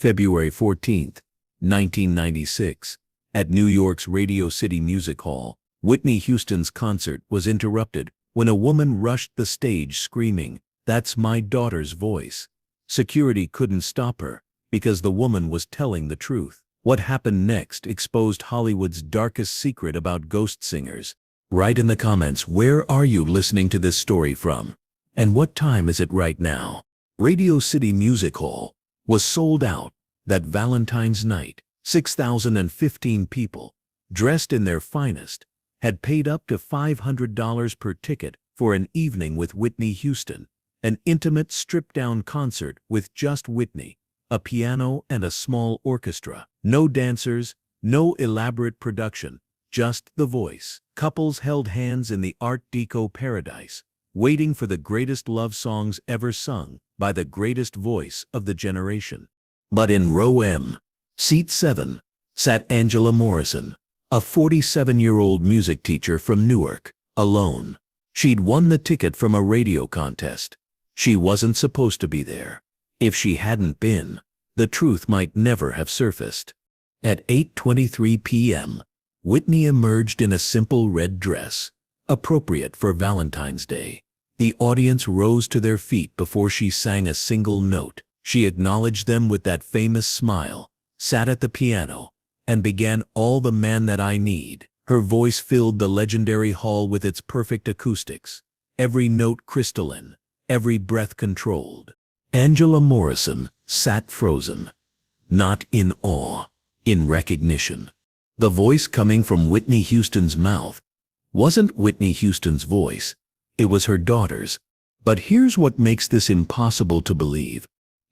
February 14, 1996. At New York's Radio City Music Hall, Whitney Houston's concert was interrupted when a woman rushed the stage screaming, "That's my daughter's voice." Security couldn't stop her because the woman was telling the truth. What happened next exposed Hollywood's darkest secret about ghost singers. Write in the comments, where are you listening to this story from? And what time is it right now? Radio City Music Hall was sold out that Valentine's night. 6,015 people, dressed in their finest, had paid up to $500 per ticket for an evening with Whitney Houston, an intimate stripped-down concert with just Whitney, a piano and a small orchestra. No dancers, no elaborate production, just the voice. Couples held hands in the Art Deco paradise, waiting for the greatest love songs ever sung by the greatest voice of the generation. But in row M, Seat 7, sat Angela Morrison, a 47-year-old music teacher from Newark, alone. She'd won the ticket from a radio contest. She wasn't supposed to be there. If she hadn't been, the truth might never have surfaced. At 8:23 p.m., Whitney emerged in a simple red dress, appropriate for Valentine's Day. The audience rose to their feet before she sang a single note. She acknowledged them with that famous smile, sat at the piano, and began All the Man That I Need. Her voice filled the legendary hall with its perfect acoustics, every note crystalline, every breath controlled. Angela Morrison sat frozen, not in awe, in recognition. The voice coming from Whitney Houston's mouth wasn't Whitney Houston's voice, it was her daughter's. But here's what makes this impossible to believe.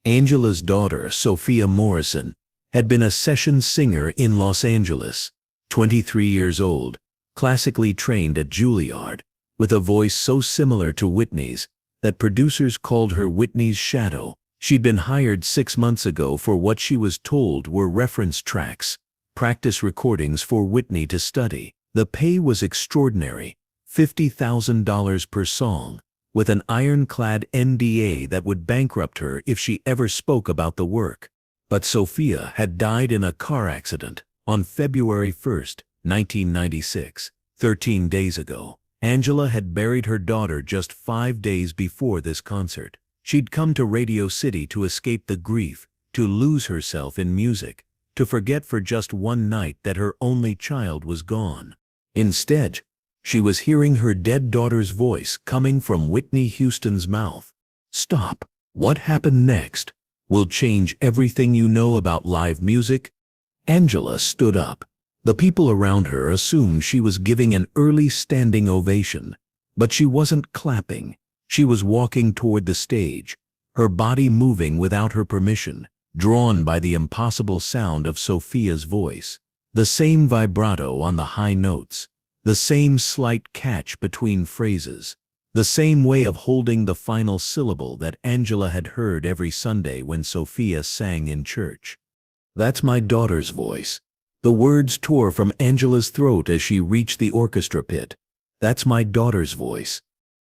Angela's daughter, Sophia Morrison, had been a session singer in Los Angeles, 23 years old, classically trained at Juilliard, with a voice so similar to Whitney's that producers called her Whitney's shadow. She'd been hired 6 months ago for what she was told were reference tracks, practice recordings for Whitney to study. The pay was extraordinary, $50,000 per song, with an ironclad NDA that would bankrupt her if she ever spoke about the work. But Sophia had died in a car accident on February 1, 1996, 13 days ago. Angela had buried her daughter just 5 days before this concert. She'd come to Radio City to escape the grief, to lose herself in music, to forget for just one night that her only child was gone. Instead, she was hearing her dead daughter's voice coming from Whitney Houston's mouth. Stop. What happened next will change everything you know about live music. Angela stood up. The people around her assumed she was giving an early standing ovation, but she wasn't clapping. She was walking toward the stage, her body moving without her permission, drawn by the impossible sound of Sophia's voice. The same vibrato on the high notes, the same slight catch between phrases, the same way of holding the final syllable that Angela had heard every Sunday when Sophia sang in church. "That's my daughter's voice." The words tore from Angela's throat as she reached the orchestra pit. "That's my daughter's voice."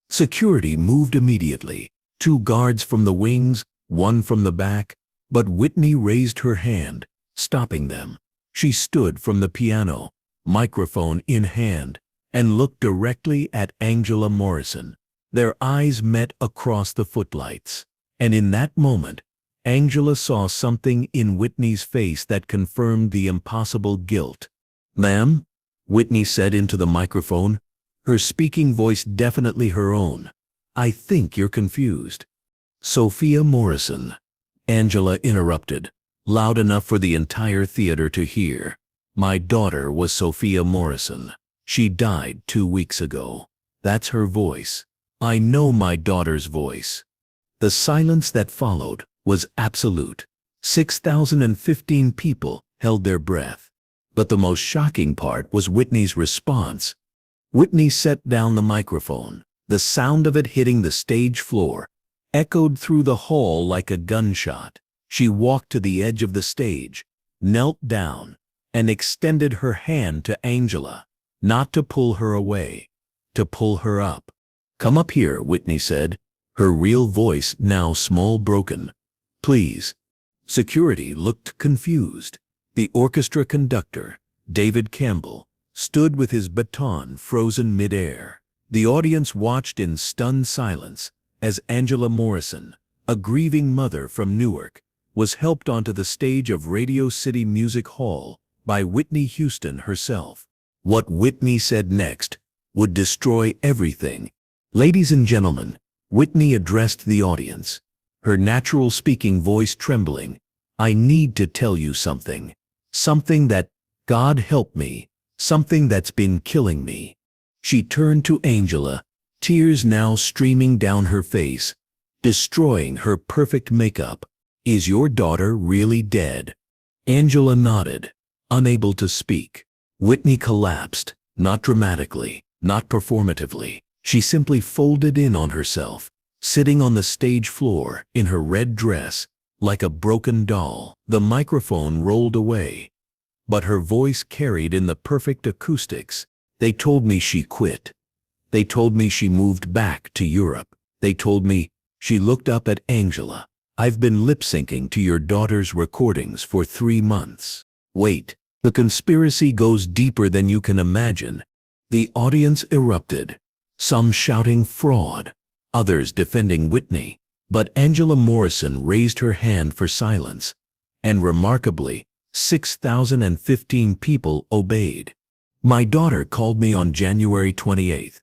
Security moved immediately, 2 guards from the wings, 1 from the back, but Whitney raised her hand, stopping them. She stood from the piano, microphone in hand, and looked directly at Angela Morrison. Their eyes met across the footlights, and in that moment, Angela saw something in Whitney's face that confirmed the impossible guilt. "Ma'am," Whitney said into the microphone, her speaking voice definitely her own, "I think you're confused." "Sophia Morrison," Angela interrupted, loud enough for the entire theater to hear. "My daughter was Sophia Morrison. She died 2 weeks ago. That's her voice. I know my daughter's voice." The silence that followed was absolute. 6,015 people held their breath. But the most shocking part was Whitney's response. Whitney set down the microphone. The sound of it hitting the stage floor echoed through the hall like a gunshot. She walked to the edge of the stage, knelt down, and extended her hand to Angela, not to pull her away, to pull her up. "Come up here," Whitney said, her real voice now small broken. "Please." Security looked confused. The orchestra conductor, David Campbell, stood with his baton frozen midair. The audience watched in stunned silence as Angela Morrison, a grieving mother from Newark, was helped onto the stage of Radio City Music Hall by Whitney Houston herself. What Whitney said next would destroy everything. Ladies and gentlemen, Whitney addressed the audience, her natural speaking voice trembling. I need to tell you something. Something that, God help me, something that's been killing me. She turned to Angela, tears now streaming down her face, destroying her perfect makeup. Is your daughter really dead? Angela nodded, unable to speak. Whitney collapsed, not dramatically, not performatively. She simply folded in on herself, sitting on the stage floor in her red dress, like a broken doll. The microphone rolled away, but her voice carried in the perfect acoustics. They told me she quit. They told me she moved back to Europe. They told me, she looked up at Angela. I've been lip-syncing to your daughter's recordings for 3 months. Wait, the conspiracy goes deeper than you can imagine. The audience erupted, some shouting fraud, others defending Whitney. But Angela Morrison raised her hand for silence, and remarkably, 6,015 people obeyed. My daughter called me on January 28th,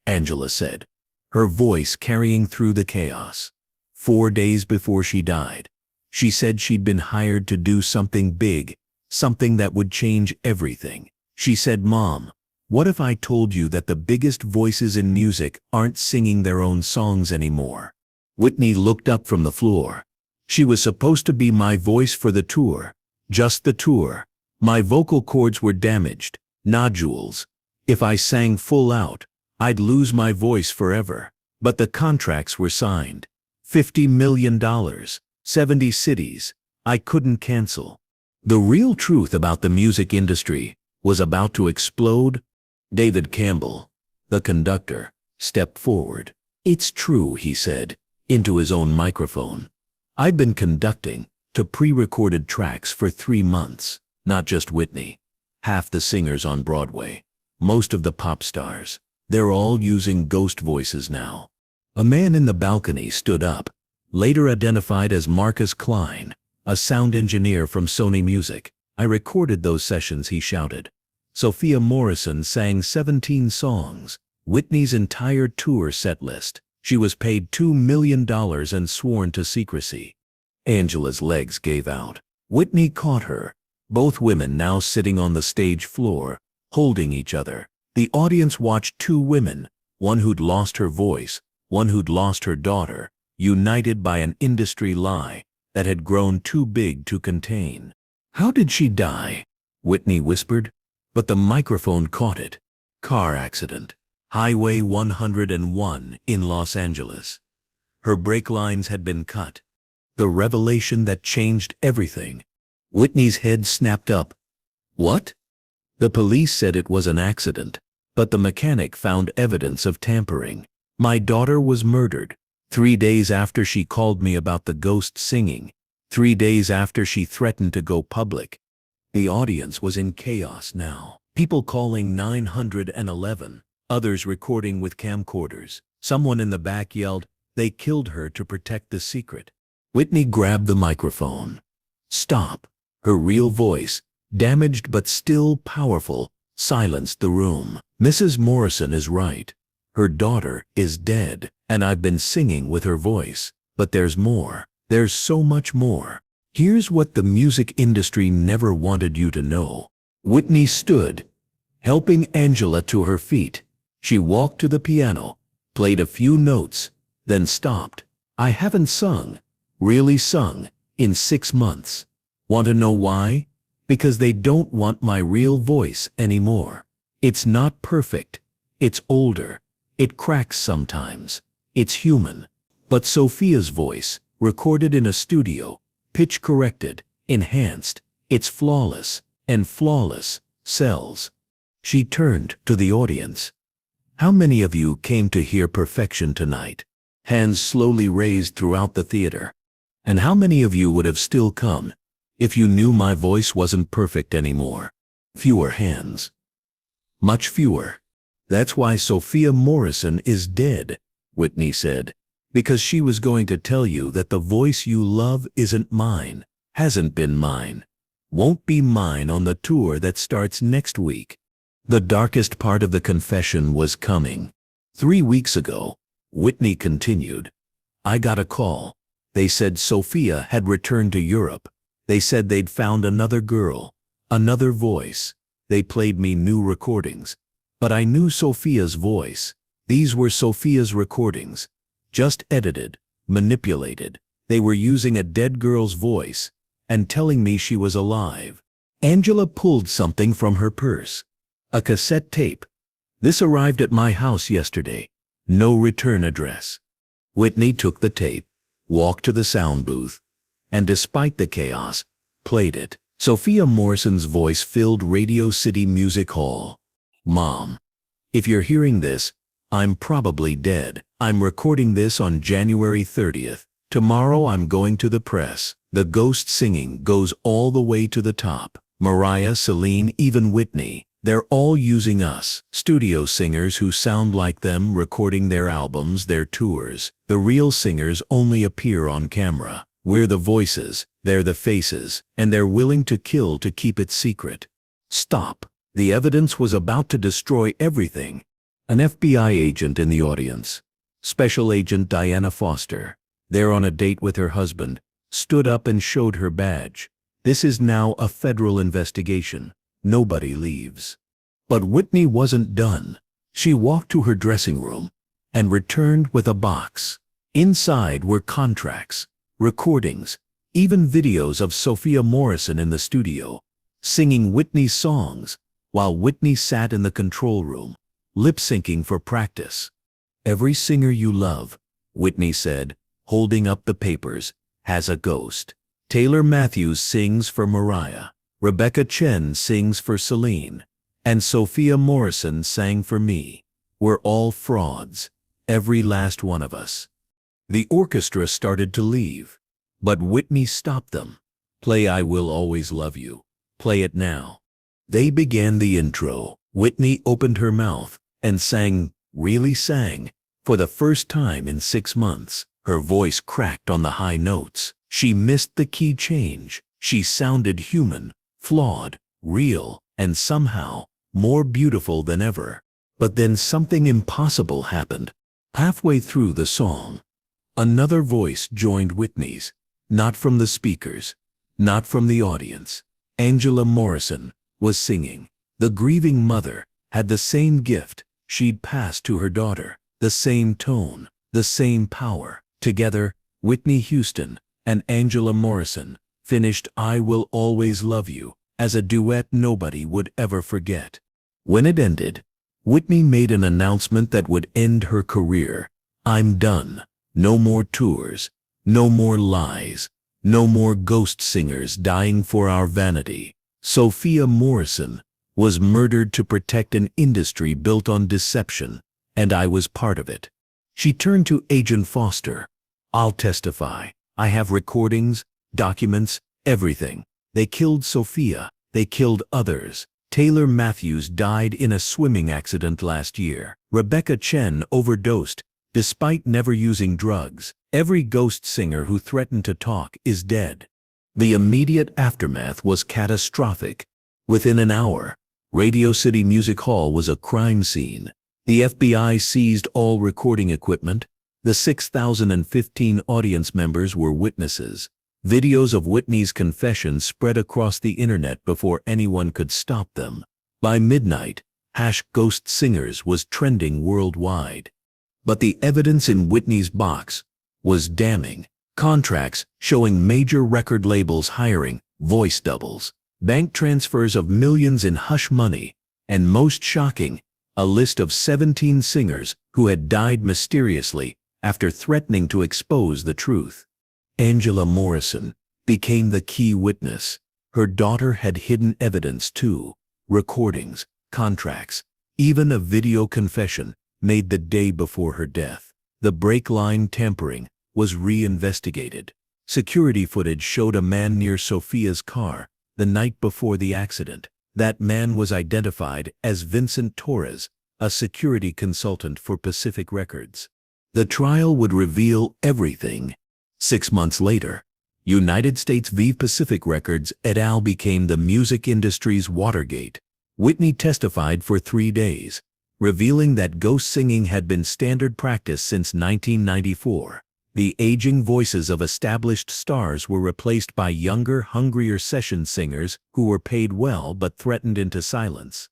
Angela said, her voice carrying through the chaos. 4 days before she died, she said she'd been hired to do something big, something that would change everything. She said, Mom, what if I told you that the biggest voices in music aren't singing their own songs anymore? Whitney looked up from the floor. She was supposed to be my voice for the tour, just the tour. My vocal cords were damaged, nodules. If I sang full out, I'd lose my voice forever. But the contracts were signed. $50 million, 70 cities. I couldn't cancel. The real truth about the music industry was about to explode. David Campbell, the conductor, stepped forward. It's true, he said, into his own microphone. I've been conducting to pre-recorded tracks for 3 months. Not just Whitney. Half the singers on Broadway, most of the pop stars, they're all using ghost voices now. A man in the balcony stood up, later identified as Marcus Klein, a sound engineer from Sony Music. I recorded those sessions, he shouted. Sophia Morrison sang 17 songs, Whitney's entire tour set list. She was paid $2 million and sworn to secrecy. Angela's legs gave out. Whitney caught her, both women now sitting on the stage floor, holding each other. The audience watched 2 women, one who'd lost her voice, one who'd lost her daughter, united by an industry lie that had grown too big to contain. How did she die? Whitney whispered, but the microphone caught it. Car accident. Highway 101 in Los Angeles. Her brake lines had been cut. The revelation that changed everything. Whitney's head snapped up. What? The police said it was an accident, but the mechanic found evidence of tampering. My daughter was murdered 3 days after she called me about the ghost singing, 3 days after she threatened to go public. The audience was in chaos now. People calling 911, others recording with camcorders. Someone in the back yelled, they killed her to protect the secret. Whitney grabbed the microphone. Stop. Her real voice, damaged but still powerful, silenced the room. Mrs. Morrison is right. Her daughter is dead, and I've been singing with her voice. But there's more. There's so much more. Here's what the music industry never wanted you to know. Whitney stood, helping Angela to her feet. She walked to the piano, played a few notes, then stopped. I haven't sung, really sung, in 6 months. Want to know why? Because they don't want my real voice anymore. It's not perfect. It's older. It cracks sometimes. It's human. But Sophia's voice, recorded in a studio, pitch corrected, enhanced, it's flawless, and flawless sells. She turned to the audience. How many of you came to hear perfection tonight? Hands slowly raised throughout the theater. And how many of you would have still come if you knew my voice wasn't perfect anymore? Fewer hands. Much fewer. That's why Sophia Morrison is dead, Whitney said. Because she was going to tell you that the voice you love isn't mine, hasn't been mine, won't be mine on the tour that starts next week. The darkest part of the confession was coming. 3 weeks ago, Whitney continued, I got a call. They said Sophia had returned to Europe. They said they'd found another girl, another voice. They played me new recordings. But I knew Sophia's voice. These were Sophia's recordings. Just edited, manipulated. They were using a dead girl's voice and telling me she was alive. Angela pulled something from her purse. A cassette tape. This arrived at my house yesterday. No return address. Whitney took the tape, walked to the sound booth, and despite the chaos, played it. Sophia Morrison's voice filled Radio City Music Hall. Mom, if you're hearing this, I'm probably dead. I'm recording this on January 30th. Tomorrow I'm going to the press. The ghost singing goes all the way to the top. Mariah, Celine, even Whitney. They're all using us, studio singers who sound like them, recording their albums, their tours. The real singers only appear on camera. We're the voices, they're the faces, and they're willing to kill to keep it secret. Stop. The evidence was about to destroy everything. An FBI agent in the audience, Special Agent Diana Foster, there on a date with her husband, stood up and showed her badge. This is now a federal investigation. Nobody leaves. But Whitney wasn't done. She walked to her dressing room and returned with a box. Inside were contracts, recordings, even videos of Sophia Morrison in the studio, singing Whitney's songs, while Whitney sat in the control room, lip-syncing for practice. Every singer you love, Whitney said, holding up the papers, has a ghost. Taylor Matthews sings for Mariah. Rebecca Chen sings for Celine. And Sophia Morrison sang for me. We're all frauds. Every last one of us. The orchestra started to leave. But Whitney stopped them. Play I Will Always Love You. Play it now. They began the intro. Whitney opened her mouth and sang, really sang, for the first time in 6 months. Her voice cracked on the high notes. She missed the key change. She sounded human, flawed, real, and somehow more beautiful than ever. But then something impossible happened. Halfway through the song, another voice joined Whitney's. Not from the speakers, not from the audience. Angela Morrison was singing. The grieving mother had the same gift she'd passed to her daughter, the same tone, the same power. Together, Whitney Houston and Angela Morrison finished I Will Always Love You as a duet nobody would ever forget. When it ended, Whitney made an announcement that would end her career. I'm done. No more tours. No more lies. No more ghost singers dying for our vanity. Sophia Morrison was murdered to protect an industry built on deception, and I was part of it. She turned to Agent Foster. I'll testify. I have recordings, documents, everything. They killed Sophia. They killed others. Taylor Matthews died in a swimming accident last year. Rebecca Chen overdosed, despite never using drugs. Every ghost singer who threatened to talk is dead. The immediate aftermath was catastrophic. Within an hour, Radio City Music Hall was a crime scene. The FBI seized all recording equipment. The 6,015 audience members were witnesses. Videos of Whitney's confessions spread across the internet before anyone could stop them. By midnight, #Ghost Singers was trending worldwide. But the evidence in Whitney's box was damning. Contracts showing major record labels hiring voice doubles, bank transfers of millions in hush money, and most shocking, a list of 17 singers who had died mysteriously after threatening to expose the truth. Angela Morrison became the key witness. Her daughter had hidden evidence too, recordings, contracts, even a video confession made the day before her death. The brake line tampering was reinvestigated. Security footage showed a man near Sophia's car the night before the accident. That man was identified as Vincent Torres, a security consultant for Pacific Records. The trial would reveal everything. 6 months later, United States v. Pacific Records et al. Became the music industry's Watergate. Whitney testified for 3 days, revealing that ghost singing had been standard practice since 1994. The aging voices of established stars were replaced by younger, hungrier session singers who were paid well but threatened into silence.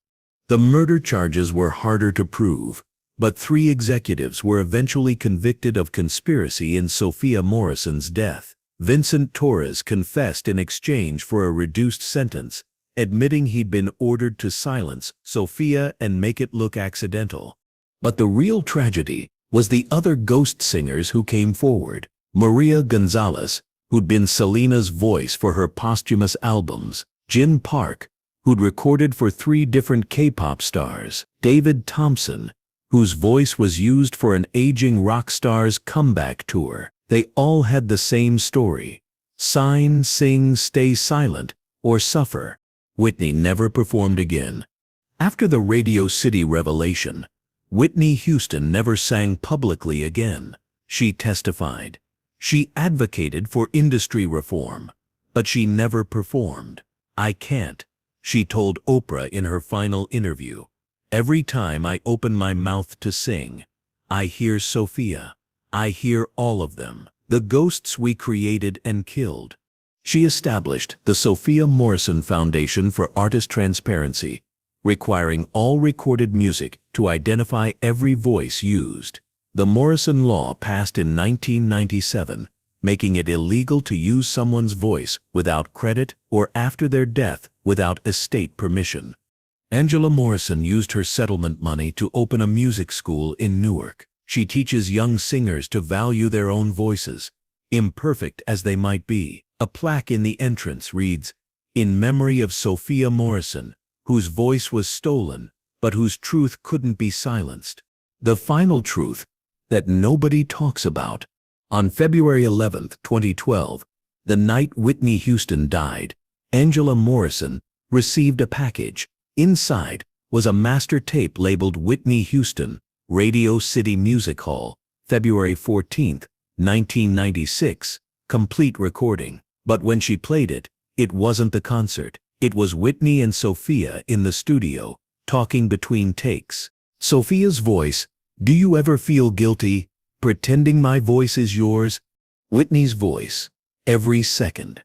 The murder charges were harder to prove, but 3 executives were eventually convicted of conspiracy in Sophia Morrison's death. Vincent Torres confessed in exchange for a reduced sentence, admitting he'd been ordered to silence Sophia and make it look accidental. But the real tragedy was the other ghost singers who came forward. Maria Gonzalez, who'd been Selena's voice for her posthumous albums, Jin Park, who'd recorded for 3 different K-pop stars, David Thompson, whose voice was used for an aging rock star's comeback tour. They all had the same story: sign, sing, stay silent, or suffer. Whitney never performed again. After the Radio City revelation, Whitney Houston never sang publicly again. She testified. She advocated for industry reform, but she never performed. "I can't," she told Oprah in her final interview. "Every time I open my mouth to sing, I hear Sophia. I hear all of them, the ghosts we created and killed." She established the Sophia Morrison Foundation for Artist Transparency, requiring all recorded music to identify every voice used. The Morrison Law passed in 1997, making it illegal to use someone's voice without credit or after their death without estate permission. Angela Morrison used her settlement money to open a music school in Newark. She teaches young singers to value their own voices, imperfect as they might be. A plaque in the entrance reads, "In memory of Sophia Morrison, whose voice was stolen, but whose truth couldn't be silenced." The final truth that nobody talks about. On February 11, 2012, the night Whitney Houston died, Angela Morrison received a package. Inside was a master tape labeled Whitney Houston, Radio City Music Hall, February 14, 1996, complete recording. But when she played it, it wasn't the concert. It was Whitney and Sophia in the studio, talking between takes. Sophia's voice: "Do you ever feel guilty, pretending my voice is yours?" Whitney's voice: "Every second.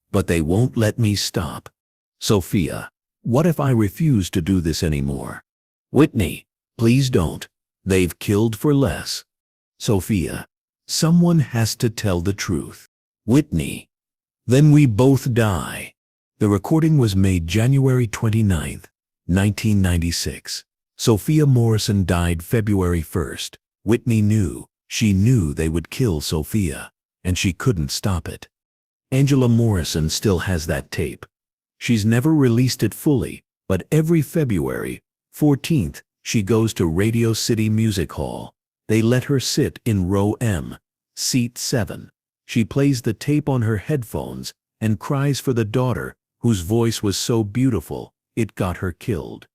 But they won't let me stop." Sophia: "What if I refuse to do this anymore?" Whitney: "Please don't. They've killed for less." Sophia: "Someone has to tell the truth." Whitney: "Then we both die." The recording was made January 29, 1996. Sophia Morrison died February 1. Whitney knew. She knew they would kill Sophia, and she couldn't stop it. Angela Morrison still has that tape. She's never released it fully, but every February 14th, she goes to Radio City Music Hall. They let her sit in row M, seat 7. She plays the tape on her headphones and cries for the daughter, whose voice was so beautiful, it got her killed.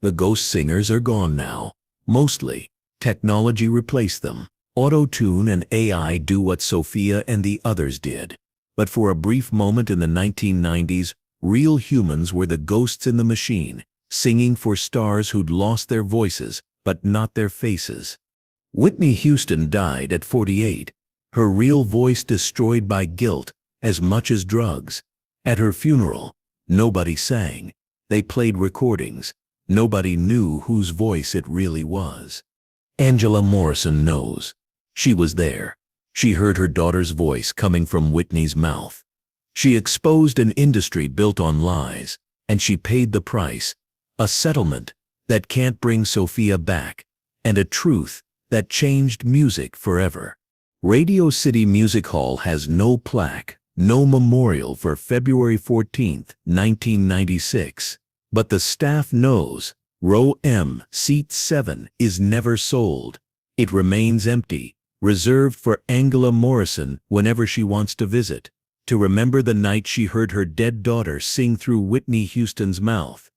The ghost singers are gone now. Mostly. Technology replaced them. Auto-tune and AI do what Sophia and the others did. But for a brief moment in the 1990s, real humans were the ghosts in the machine, singing for stars who'd lost their voices, but not their faces. Whitney Houston died at 48, her real voice destroyed by guilt as much as drugs. At her funeral, nobody sang. They played recordings. Nobody knew whose voice it really was. Angela Morrison knows. She was there. She heard her daughter's voice coming from Whitney's mouth. She exposed an industry built on lies, and she paid the price. A settlement that can't bring Sophia back, and a truth that changed music forever. Radio City Music Hall has no plaque, no memorial for February 14, 1996. But the staff knows. Row M, seat 7, is never sold. It remains empty, reserved for Angela Morrison whenever she wants to visit, to remember the night she heard her dead daughter sing through Whitney Houston's mouth.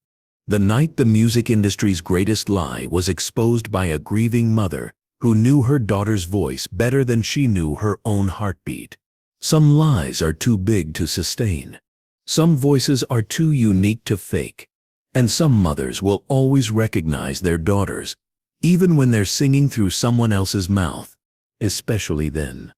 The night the music industry's greatest lie was exposed by a grieving mother who knew her daughter's voice better than she knew her own heartbeat. Some lies are too big to sustain. Some voices are too unique to fake. And some mothers will always recognize their daughters, even when they're singing through someone else's mouth, especially then.